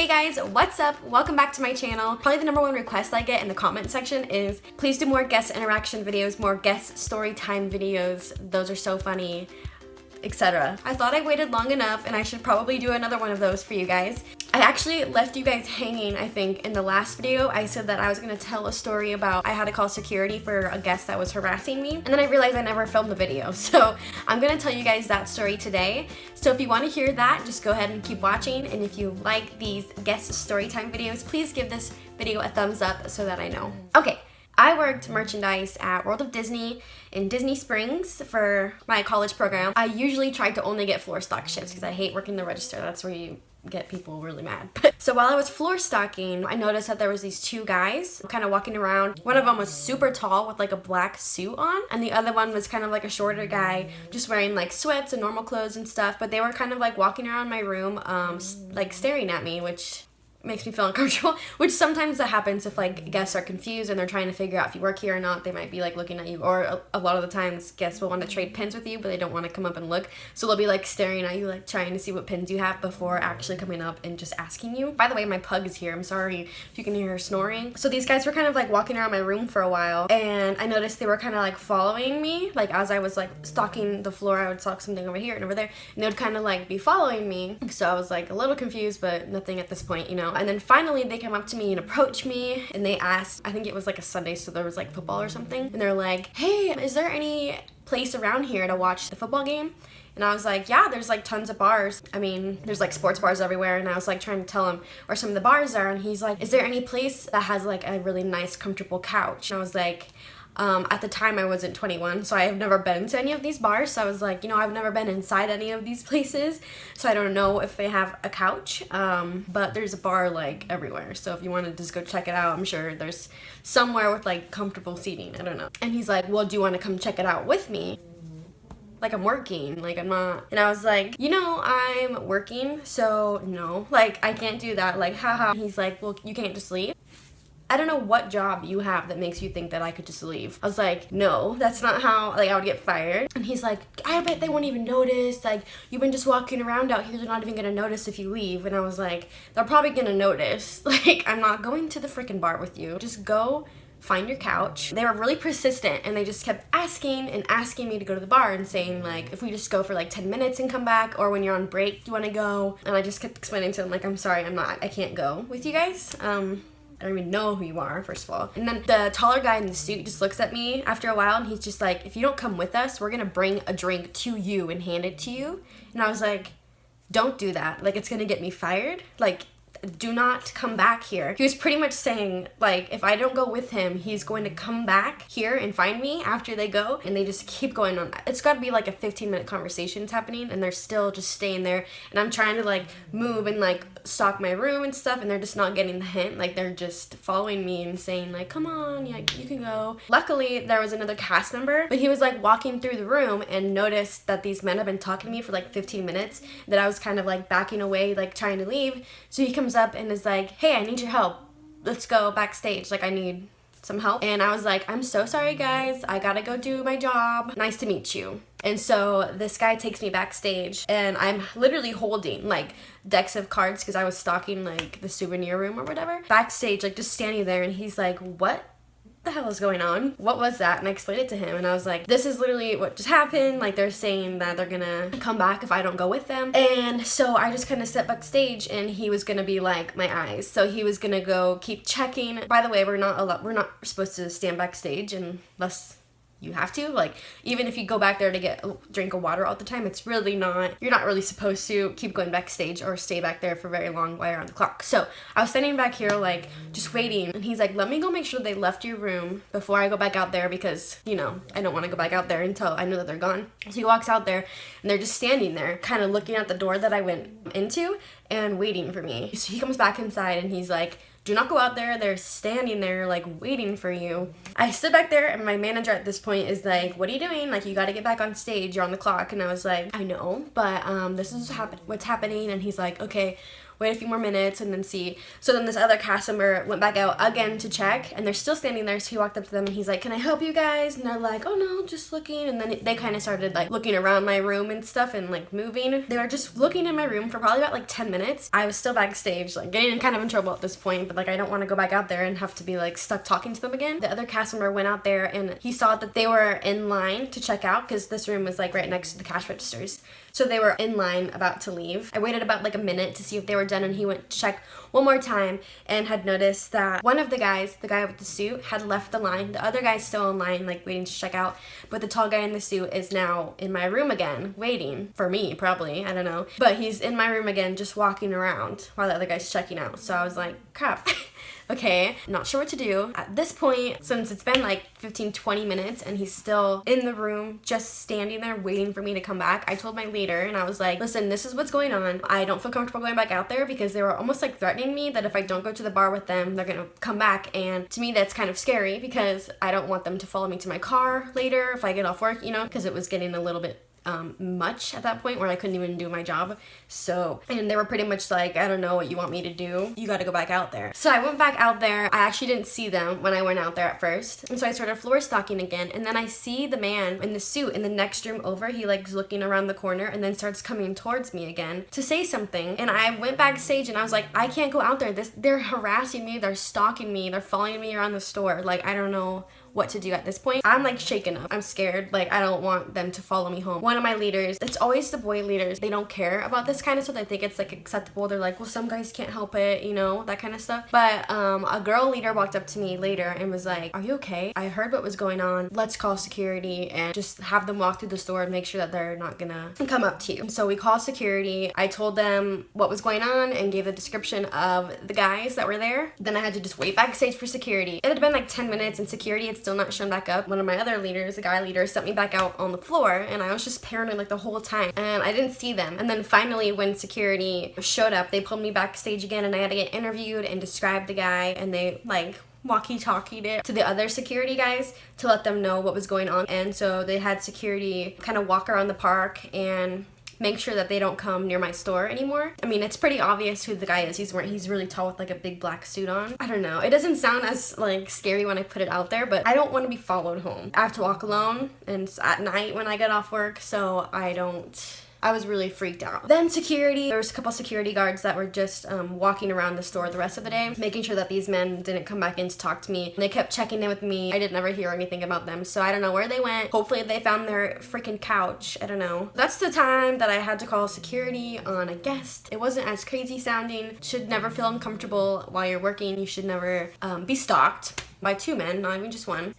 Hey guys, what's up? Welcome back to my channel. Probably the number one request I get in the comment section is please do more guest interaction videos, more guest story time videos. Those are so funny, etc. I thought I waited long enough and I should probably do another one of those for you guys. I actually left you guys hanging, I think, in the last video. I said that I was gonna tell a story about I had to call security for a guest that was harassing me, and then I realized I never filmed the video. So I'm gonna tell you guys that story today. So if you wanna hear that, just go ahead and keep watching. And if you like these guest storytime videos, please give this video a thumbs up so that I know. Okay. I worked merchandise at World of Disney in Disney Springs for my college program. I usually tried to only get floor stock shifts because I hate working the register. That's where you get people really mad. So while I was floor stocking, I noticed that there was these two guys kind of walking around. One of them was super tall with like a black suit on, and the other one was kind of like a shorter guy just wearing like sweats and normal clothes and stuff, but they were kind of like walking around my room like staring at me, which makes me feel uncomfortable, which sometimes that happens if like guests are confused and they're trying to figure out if you work here or not. They might be like looking at you, or a lot of the times guests will want to trade pins with you but they don't want to come up and look, so they'll be like staring at you, like trying to see what pins you have before actually coming up and just asking you. By the way, my pug is here. I'm sorry if you can hear her snoring. So these guys were kind of like walking around my room for a while, and I noticed they were kind of like following me, like as I was like stalking the floor. I would stalk something over here and over there, and they would kind of like be following me. So I was like a little confused, but nothing at this point, you know. And then finally they came up to me and approached me, and they asked, I think it was like a Sunday, so there was like football or something, and they're like, hey, is there any place around here to watch the football game? And I was like, yeah, there's like tons of bars. I mean, there's like sports bars everywhere. And I was like trying to tell him where some of the bars are, and he's like, is there any place that has like a really nice comfortable couch? And I was like, at the time I wasn't 21, so I have never been to any of these bars. So I was like, you know, I've never been inside any of these places, so I don't know if they have a couch, but there's a bar like everywhere. So if you want to just go check it out, I'm sure there's somewhere with like comfortable seating. I don't know. And he's like, well, do you want to come check it out with me? Like, I'm working, like I'm not. And I was like, you know, I'm working, so no, like I can't do that, like haha. He's like, well, you can't just leave. I don't know what job you have that makes you think that I could just leave. I was like, no, that's not how, like, I would get fired. And he's like, I bet they won't even notice. Like, you've been just walking around out here. They're not even gonna notice if you leave. And I was like, they're probably gonna notice. Like, I'm not going to the freaking bar with you. Just go find your couch. They were really persistent, and they just kept asking and asking me to go to the bar and saying like, if we just go for like 10 minutes and come back, or when you're on break, do you wanna go? And I just kept explaining to them like, I'm sorry, I can't go with you guys. I don't even know who you are, first of all. And then the taller guy in the suit just looks at me after a while, and he's just like, if you don't come with us, we're gonna bring a drink to you and hand it to you. And I was like, don't do that. Like, it's gonna get me fired. Like, do not come back here. He was pretty much saying, like, if I don't go with him, he's going to come back here and find me after they go, and they just keep going on. It's got to be like a 15-minute conversation's happening, and they're still just staying there, and I'm trying to like move and like stock my room and stuff, and they're just not getting the hint. Like, they're just following me and saying like, come on, yeah, you can go. Luckily, there was another cast member, but he was like walking through the room and noticed that these men have been talking to me for like 15 minutes, that I was kind of like backing away, like trying to leave. So he comes up and is like, hey, I need your help. Let's go backstage. Like, I need some help. And I was like, I'm so sorry, guys. I gotta go do my job. Nice to meet you. And so this guy takes me backstage, and I'm literally holding like decks of cards because I was stocking like the souvenir room or whatever. Backstage, like just standing there, and he's like, what the hell is going on? What was that? And I explained it to him, and I was like, this is literally what just happened. Like, they're saying that they're gonna come back if I don't go with them. And so I just kind of stepped backstage, and he was gonna be like my eyes, so he was gonna go keep checking. By the way, we're not supposed to stand backstage unless you have to. Like, even if you go back there to get a drink of water all the time, it's really not, you're not really supposed to keep going backstage or stay back there for very long while you're on the clock. So I was standing back here like just waiting, and he's like, let me go make sure they left your room before I go back out there, because, you know, I don't want to go back out there until I know that they're gone. So he walks out there, and they're just standing there kind of looking at the door that I went into and waiting for me. So he comes back inside, and he's like, do not go out there. They're standing there like waiting for you. I stood back there, and my manager at this point is like, what are you doing? Like, you got to get back on stage. You're on the clock. And I was like, I know, but this is what's happening. And he's like, okay, wait a few more minutes and then see. So then this other cast member went back out again to check, and they're still standing there. So he walked up to them and he's like, can I help you guys? And they're like, oh no, just looking. And then they kind of started like looking around my room and stuff and like moving. They were just looking in my room for probably about like 10 minutes. I was still backstage, like getting kind of in trouble at this point, but like I don't want to go back out there and have to be like stuck talking to them again. The other cast member went out there and he saw that they were in line to check out because this room was like right next to the cash registers. So they were in line about to leave. I waited about like a minute to see if they were done, and he went to check one more time and had noticed that one of the guys, the guy with the suit, had left the line. The other guy's still in line, like waiting to check out, but the tall guy in the suit is now in my room again, waiting for me, probably, I don't know. But he's in my room again, just walking around while the other guy's checking out. So I was like, crap. Okay, not sure what to do. At this point, since it's been like 15-20 minutes and he's still in the room just standing there waiting for me to come back, I told my leader and I was like, listen, this is what's going on. I don't feel comfortable going back out there because they were almost like threatening me that if I don't go to the bar with them, they're gonna come back. And to me, that's kind of scary because I don't want them to follow me to my car later if I get off work, you know, because it was getting a little bit much at that point where I couldn't even do my job. So, and they were pretty much like, I don't know what you want me to do. You got to go back out there. So I went back out there. I actually didn't see them when I went out there at first. And so I started floor stalking again. And then I see the man in the suit in the next room over. He like is looking around the corner and then starts coming towards me again to say something. And I went backstage and I was like, I can't go out there. They're harassing me. They're stalking me. They're following me around the store. Like, I don't know what to do at this point. I'm like shaken up. I'm scared. Like, I don't want them to follow me home. One of my leaders, it's always the boy leaders, they don't care about this kind of stuff. They think it's like acceptable. They're like, well, some guys can't help it, you know, that kind of stuff. But a girl leader walked up to me later and was like, are you okay? I heard what was going on. Let's call security and just have them walk through the store and make sure that they're not gonna come up to you. And so we called security. I told them what was going on and gave a description of the guys that were there. Then I had to just wait backstage for security. It had been like 10 minutes and security had still not shown back up. One of my other leaders, the guy leader, sent me back out on the floor and I was just paranoid like the whole time and I didn't see them. And then finally when security showed up, they pulled me backstage again and I had to get interviewed and describe the guy, and they like walkie-talkied it to the other security guys to let them know what was going on. And so they had security kind of walk around the park and make sure that they don't come near my store anymore. I mean, it's pretty obvious who the guy is. He's really tall with like a big black suit on. I don't know. It doesn't sound as like scary when I put it out there, but I don't want to be followed home. I have to walk alone and it's at night when I get off work, so I was really freaked out. Then security, there was a couple security guards that were just walking around the store the rest of the day, making sure that these men didn't come back in to talk to me. And they kept checking in with me. I didn't ever hear anything about them, so I don't know where they went. Hopefully they found their freaking couch. I don't know. That's the time that I had to call security on a guest. It wasn't as crazy sounding. Should never feel uncomfortable while you're working. You should never be stalked by two men, not even just one.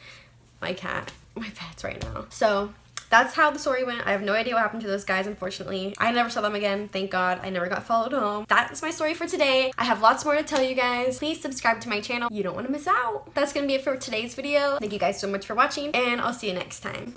My pet's right now. So that's how the story went. I have no idea what happened to those guys, unfortunately. I never saw them again, thank God. I never got followed home. That's my story for today. I have lots more to tell you guys. Please subscribe to my channel. You don't want to miss out. That's gonna be it for today's video. Thank you guys so much for watching, and I'll see you next time.